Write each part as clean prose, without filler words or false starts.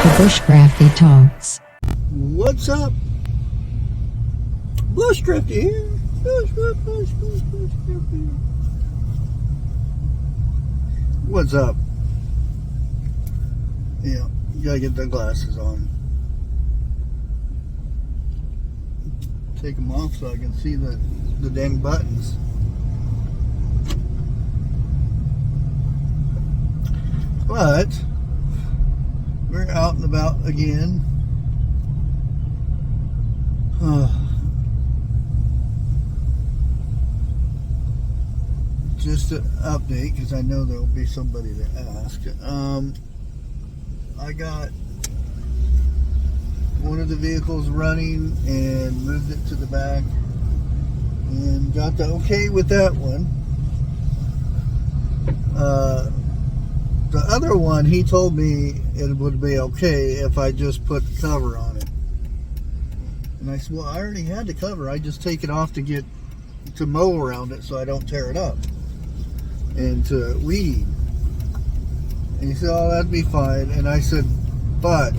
The Bushcrafty Talks. What's up? Bushcrafty here. Bushcrafty. What's up? Yeah, you gotta get the glasses on. Take them off so I can see the dang buttons. But we're out and about again. Just to update, because I know there will be somebody to ask. I got one of the vehicles running and moved it to the back and got the okay with that one. The other one, he told me it would be okay if I just put the cover on it. And I said, well, I already had the cover. I just take it off to mow around it so I don't tear it up and to weed. And he said, oh, that'd be fine. And I said, but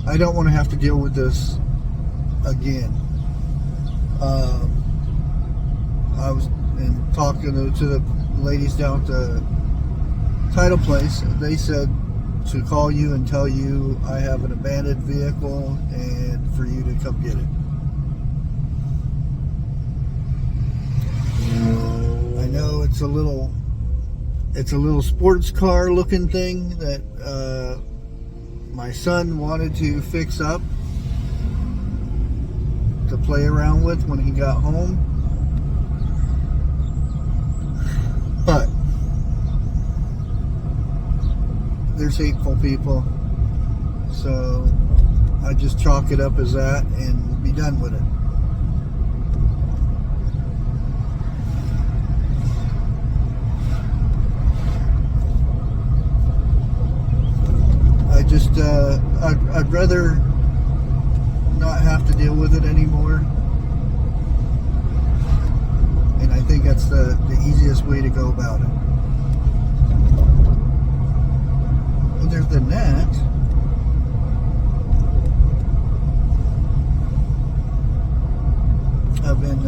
I don't want to have to deal with this again. I was talking to the ladies down at the title place. They said to call you and tell you I have an abandoned vehicle and for you to come get it. I know it's a little sports car looking thing that my son wanted to fix up to play around with when he got home. But there's hateful people, so I just chalk it up as that and be done with it. I'd rather not have to deal with it anymore, and I think that's the easiest way to go about it. Other than that, I've been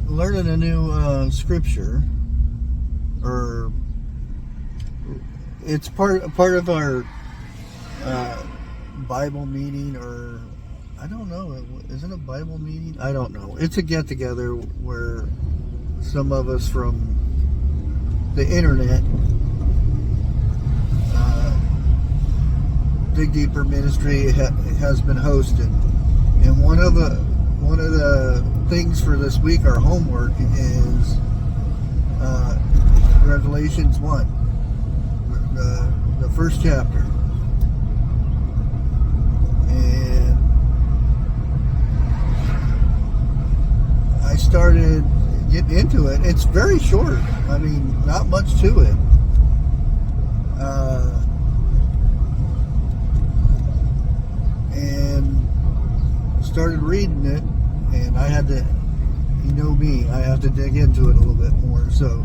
learning a new scripture, or it's part of our Bible meeting, or I don't know, is it a Bible meeting? I don't know. It's a get together where some of us from the internet, Dig Deeper Ministry has been hosted, and one of the things for this week, our homework, is Revelations 1, the first chapter. And I started getting into it. It's very short. I mean, not much to it. And started reading it, and I had to, you know me, I have to dig into it a little bit more. So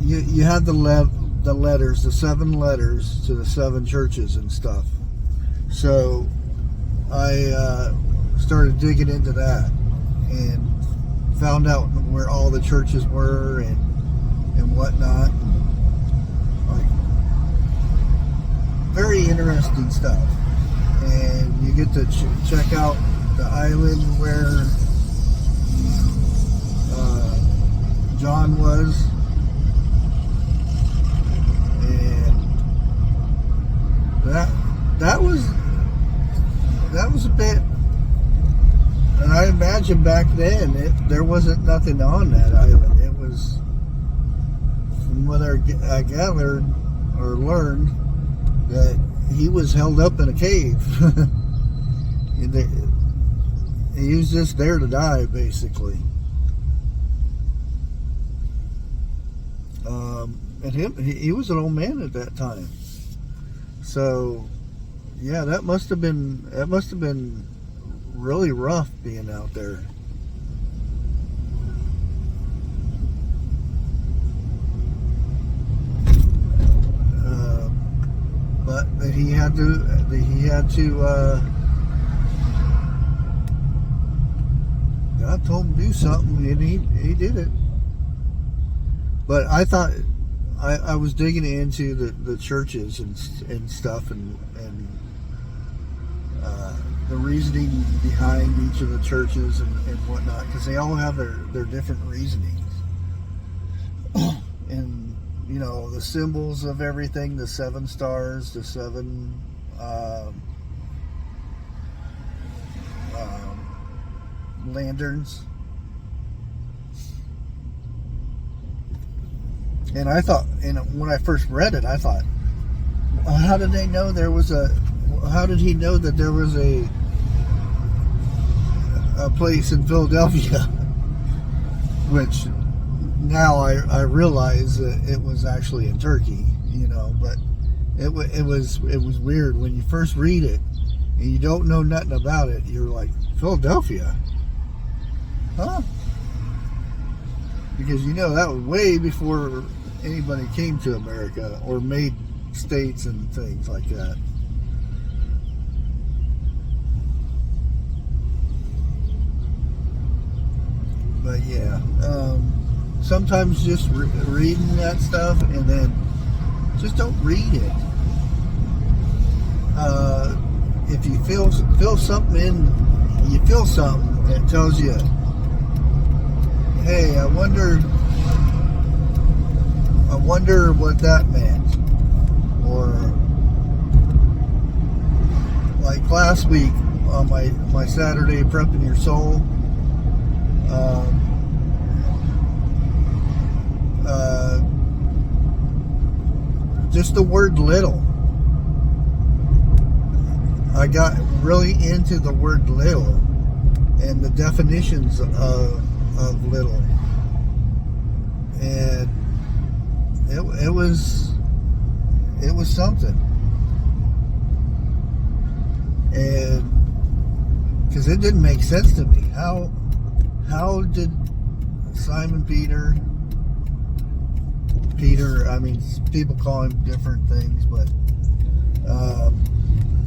you have the letters, the 7 letters to the 7 churches and stuff. So I started digging into that and found out where all the churches were and whatnot. Like, very interesting stuff. And you get to check out the island where John was, and that was a bit. And I imagine back then there wasn't nothing on that island. It was, from what I gathered or learned, that he was held up in a cave. He was just there to die, basically. And he was an old man at that time. So, yeah, that must have been really rough being out there. he had to God told him to do something, and he did it. But I thought I was digging into the churches and stuff, and the reasoning behind each of the churches and whatnot, because they all have their different reasonings. And you know, the symbols of everything, the 7 stars, the 7 lanterns. And I thought, and when I first read it, I thought, how did they know there was how did he know that there was a place in Philadelphia? Which now I realize that it was actually in Turkey, you know, but it was weird when you first read it and you don't know nothing about it. You're like, Philadelphia? Huh? Because you know that was way before anybody came to America or made states and things like that. But yeah, sometimes just reading that stuff, and then just don't read it. If you feel something you feel something that tells you, hey, I wonder what that meant. Or like last week on my Saturday Prepping Your Soul, just the word little. I got really into the word little and the definitions of little, and it was something. And because it didn't make sense to me, how did Simon Peter, I mean, people call him different things, but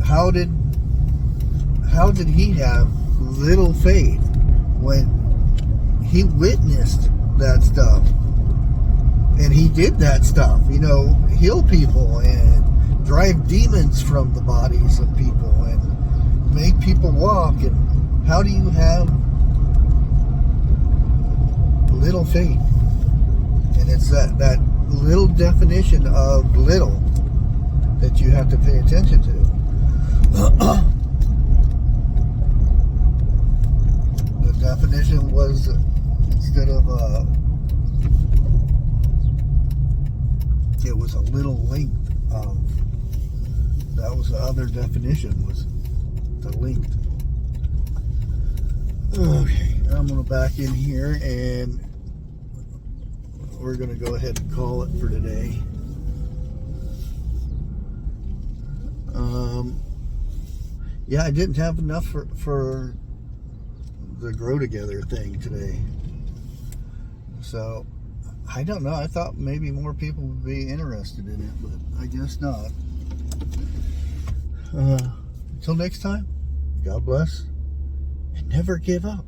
how did he have little faith when he witnessed that stuff? And he did that stuff, you know, heal people and drive demons from the bodies of people and make people walk. And how do you have little faith? And it's that little definition of little that you have to pay attention to. The definition was, instead of it was a little length of, that was the other definition, was the length. Okay, I'm going to back in here and we're going to go ahead and call it for today. Yeah, I didn't have enough for the grow together thing today. So, I don't know. I thought maybe more people would be interested in it, but I guess not. Until next time, God bless, and never give up.